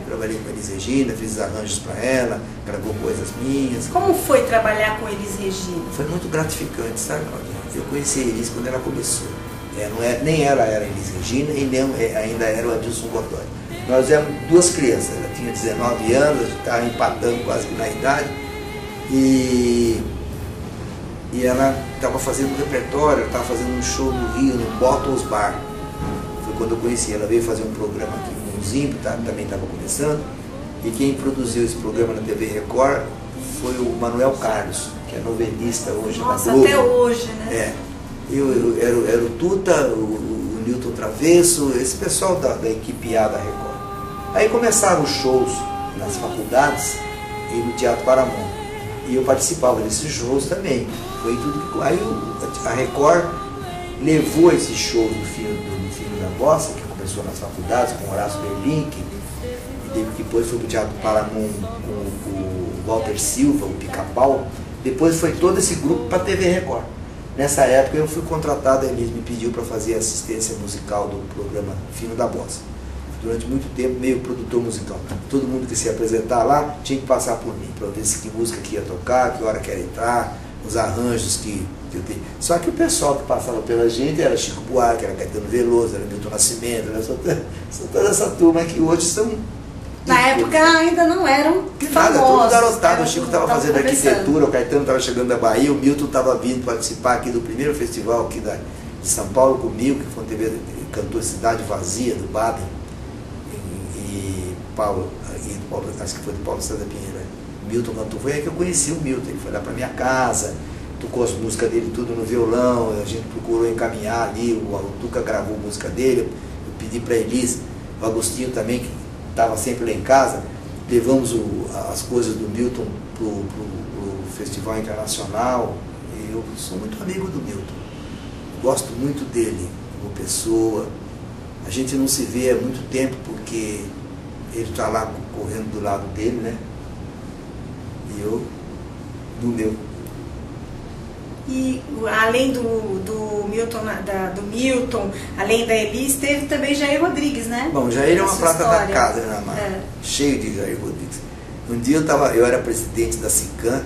Trabalhei com Elis Regina, fiz arranjos para ela, gravou coisas minhas. Como foi trabalhar com Elis Regina? Foi muito gratificante, sabe, Claudinha? Eu conheci a Elis quando ela começou. Nem ela era Elis Regina e nem ainda era o Adilson Godoy. Nós éramos 2 crianças, ela tinha 19 anos, a gente estava empatando quase que na idade, e ela estava fazendo um repertório, estava fazendo um show no Rio, no Bottles Bar. Foi quando eu conheci, ela veio fazer um programa aqui no Zimbo, também estava começando, e quem produziu esse programa na TV Record foi o Manuel Carlos, que é novelista hoje da Globo. Até hoje, né? Eu era o Tuta, o Newton Travesso, esse pessoal da equipe A da Record. Aí começaram os shows nas faculdades e no Teatro Paramount. E eu participava desses shows também. Foi tudo que... Aí a Record levou esses shows do Filho da Bossa, que começou nas faculdades com Horácio Berlink, e depois foi para o Teatro Paramount com o Walter Silva, o Pica-Pau. Depois foi todo esse grupo para a TV Record. Nessa época eu fui contratado, a Elis me pediu para fazer assistência musical do programa Filho da Bossa. durante muito tempo, meio produtor musical. Todo mundo que se apresentar lá tinha que passar por mim, para ver se que música que ia tocar, que hora que ia entrar, os arranjos que eu tenho. Só que o pessoal que passava pela gente era Chico Buarque, era Caetano Veloso, era Milton Nascimento, era só toda essa turma que hoje são... Na época ainda não eram nada, famosos. tudo garotado. O Chico estava fazendo arquitetura, o Caetano estava chegando da Bahia, o Milton estava vindo participar aqui do primeiro festival aqui de São Paulo comigo, que foi uma TV, cantou Cidade Vazia, do Baden, e Paulo, acho que foi do Paulo César Pinheiro. Milton cantou, foi aí que eu conheci o Milton, ele foi lá para minha casa, tocou as músicas dele tudo no violão, a gente procurou encaminhar ali, o Tuca gravou a música dele, eu pedi para Elis, o Agostinho também, que estava sempre lá em casa, levamos as coisas do Milton para o Festival Internacional. Eu sou muito amigo do Milton, gosto muito dele como pessoa. A gente não se vê há muito tempo porque ele está lá correndo do lado dele, né? E eu do meu. E além do Milton, além da Elis, teve também Jair Rodrigues, né? Bom, Jair é uma prata da casa, né, Amara? É. Cheio de Jair Rodrigues. Um dia eu era presidente da SICAM,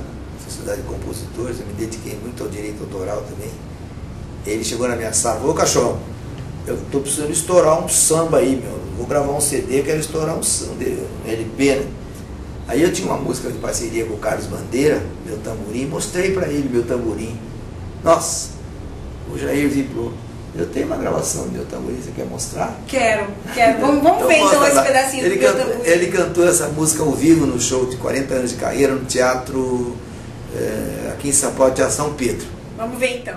Sociedade de Compositores, eu me dediquei muito ao direito autoral também. Ele chegou na minha sala, ô cachorro, eu estou precisando estourar um samba aí, meu. Vou gravar um CD, quero estourar um samba, um LP, né? Aí eu tinha uma música de parceria com o Carlos Bandeira, Meu Tamborim, mostrei para ele Meu Tamborim. Nossa, o Jair vibrou. Eu tenho uma gravação do Meu Tamborim, você quer mostrar? Quero. Vamos ver então esse pedacinho do Meu Tamborim. Ele cantou essa música ao vivo no show de 40 anos de carreira no teatro aqui em São Paulo, Teatro São Pedro. Vamos ver então.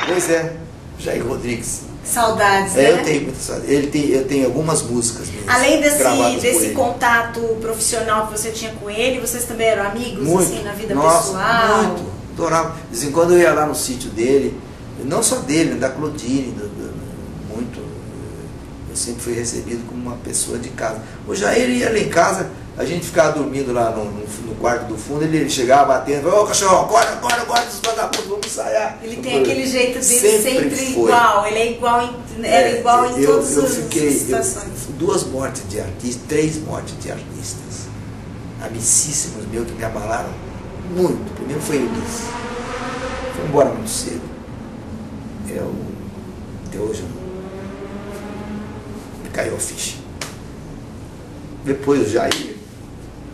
Pois é, Jair Rodrigues. Saudades, né? Eu tenho muita saudade. Eu tenho algumas músicas mesmo. Além desse contato profissional que você tinha com ele, vocês também eram amigos, muito. Assim, na vida Nossa, pessoal? Muito, adorava. De vez em quando eu ia lá no sítio dele, não só dele, da Claudine, muito. Eu sempre fui recebido como uma pessoa de casa. O Jair ia lá em casa, a gente ficava dormindo lá no quarto do fundo, ele chegava batendo, ô cachorro, acorda, esses vagabundos, vamos ensaiar. Ele tem aquele jeito dele sempre igual, ele é igual era igual em todas as situações. 2 mortes de artistas, 3 mortes de artistas, amicíssimos meus que me abalaram muito. O primeiro foi Eunice, foi embora muito cedo. Até hoje me caiu a ficha. Depois o Jair,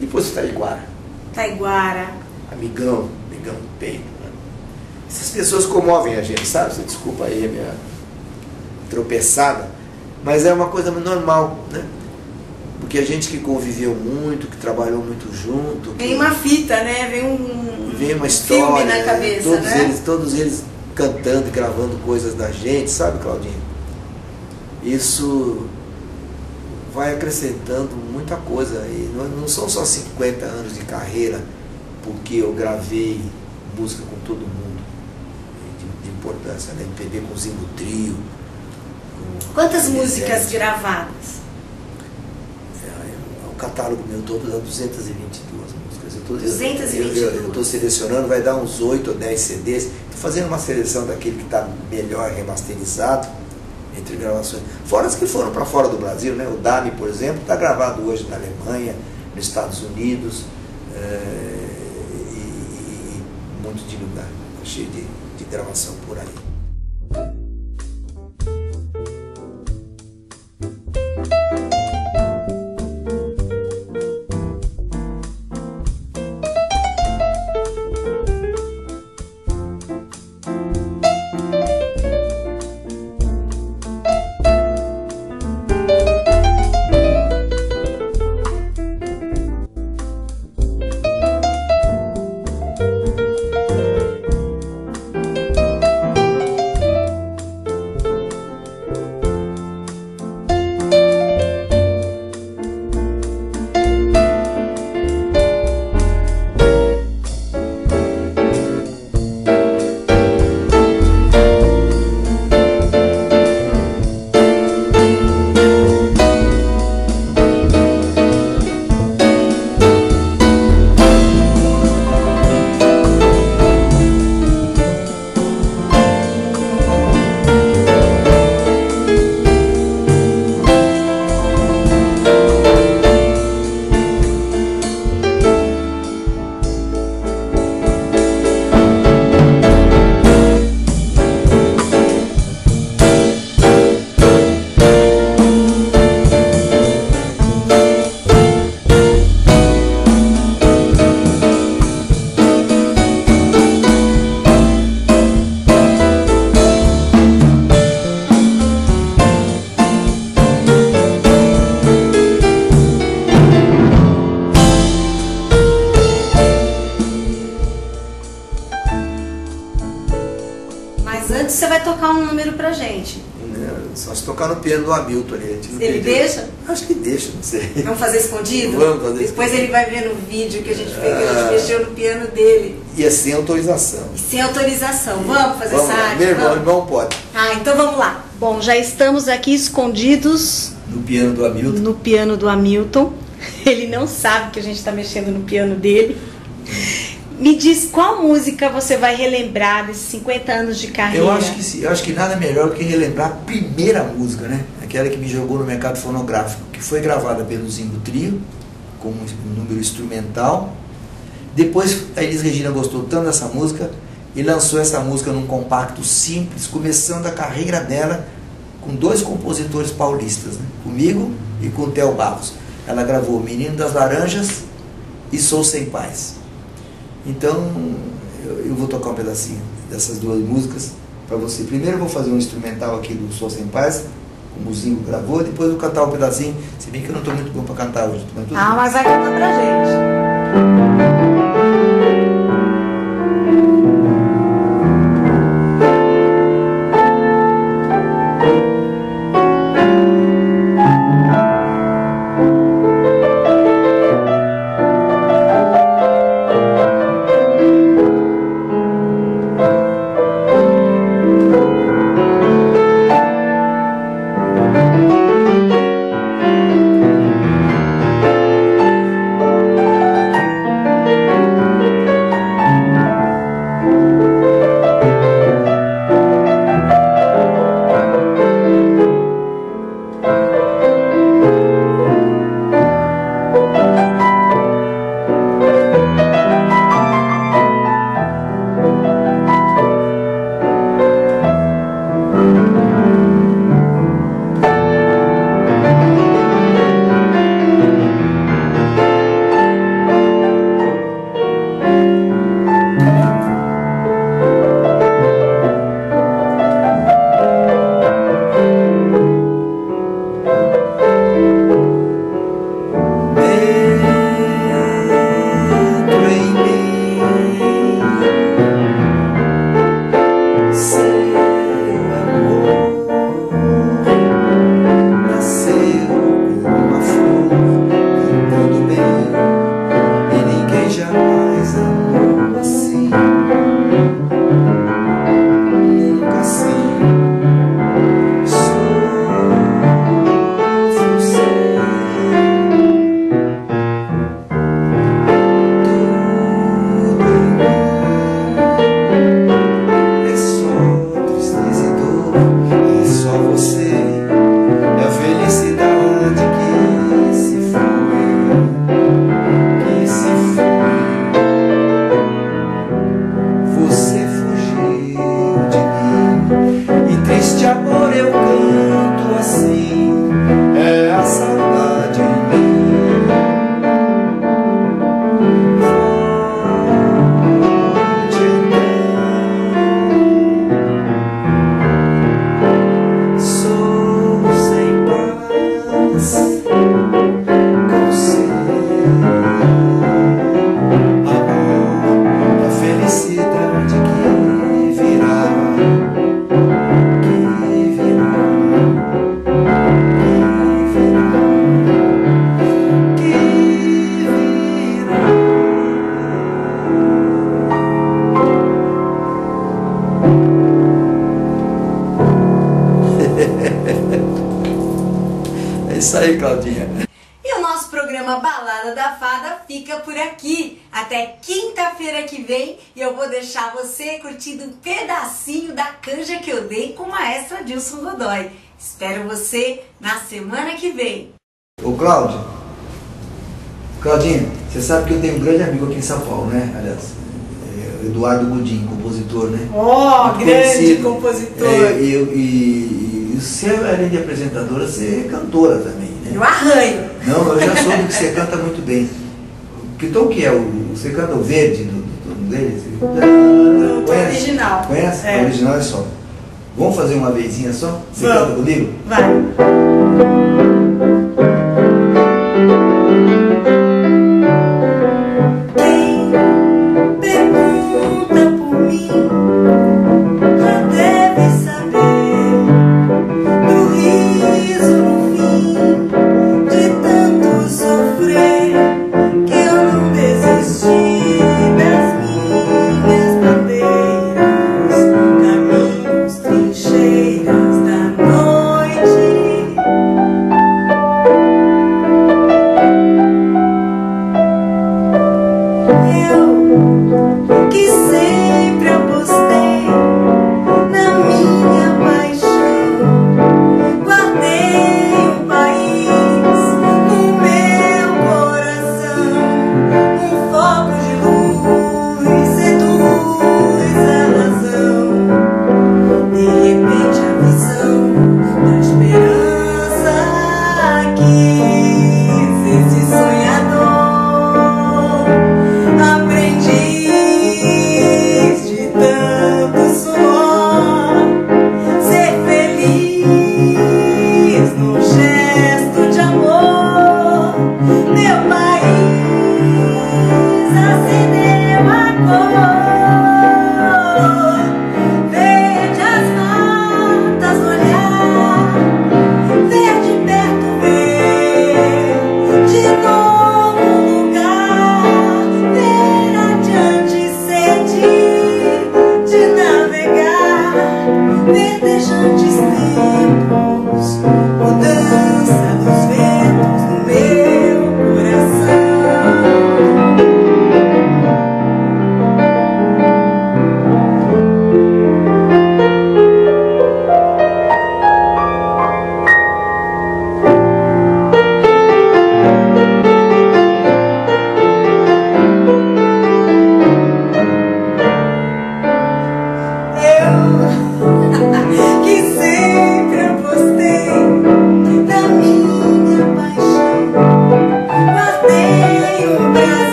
depois o Taiguara. Amigão do peito. Né? Essas pessoas comovem a gente, sabe? Você desculpa aí a minha tropeçada, mas é uma coisa normal, né? Porque a gente que conviveu muito, que trabalhou muito junto. Vem uma fita, né? Vem uma história, filme na cabeça, todos eles cantando e gravando coisas da gente, sabe, Claudinho? Isso vai acrescentando muita coisa. E não são só 50 anos de carreira, porque eu gravei música com todo mundo de importância, né? MPB com Zingo Trio. Quantas músicas gravadas? O catálogo meu todo dá 222 músicas. 222? Eu estou selecionando, vai dar uns 8 ou 10 CDs. Estou fazendo uma seleção daquele que está melhor remasterizado, entre gravações. Fora as que foram para fora do Brasil, né? O Dami, por exemplo, está gravado hoje na Alemanha, nos Estados Unidos, e um monte de lugar, cheio de gravação por aí. Você vai tocar um número pra gente. Só se tocar no piano do Hamilton ali. Ele deixa? Acho que deixa, não sei. Vamos fazer escondido? Vamos fazer Depois escondido. ele vai ver no vídeo que a gente fez, que a gente mexeu no piano dele. E é sem autorização. Sem autorização. Vamos fazer essa arte? Meu irmão pode. Então vamos lá. Bom, já estamos aqui escondidos no piano do Hamilton. No piano do Hamilton. Ele não sabe que a gente está mexendo no piano dele. Me diz qual música você vai relembrar desses 50 anos de carreira? Eu acho que nada melhor do que relembrar a primeira música, né? Aquela que me jogou no mercado fonográfico, que foi gravada pelo Zingo Trio, com um número instrumental. Depois a Elis Regina gostou tanto dessa música e lançou essa música num compacto simples, começando a carreira dela com 2 compositores paulistas, né? Comigo e com o Theo Barros. Ela gravou Menino das Laranjas e Sou Sem Paz. Então, eu vou tocar um pedacinho dessas 2 músicas para você. Primeiro eu vou fazer um instrumental aqui do Sou Sem Paz, como o Zingo gravou, depois eu vou cantar um pedacinho, se bem que eu não estou muito bom para cantar hoje. Mas vai cantar pra gente. isso aí, Claudinha. E o nosso programa Balada da Fada fica por aqui. Até quinta-feira que vem. E eu vou deixar você curtindo um pedacinho da canja que eu dei com o maestro Adilson Godoy. Espero você na semana que vem. Ô, Cláudio. Claudinha, você sabe que eu tenho um grande amigo aqui em São Paulo, né? Aliás, Eduardo Gudim, compositor, né? Oh, muito grande conhecido. compositor. E você, além de apresentadora, você é cantora também, né? Eu arranho. Não, eu já soube que você canta muito bem. Que tom que é? Você canta o verde do deles? O original. Conhece? É. O original é só. Vamos fazer uma vezinha só? Você Vamos. canta comigo? Vai.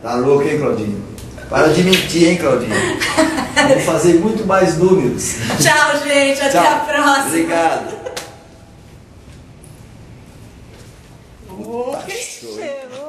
Tá louco, hein, Claudinho? Para de mentir, hein, Claudinho? Vou fazer muito mais números. Tchau, gente. Até a próxima. Obrigado. Oh, que cheiro.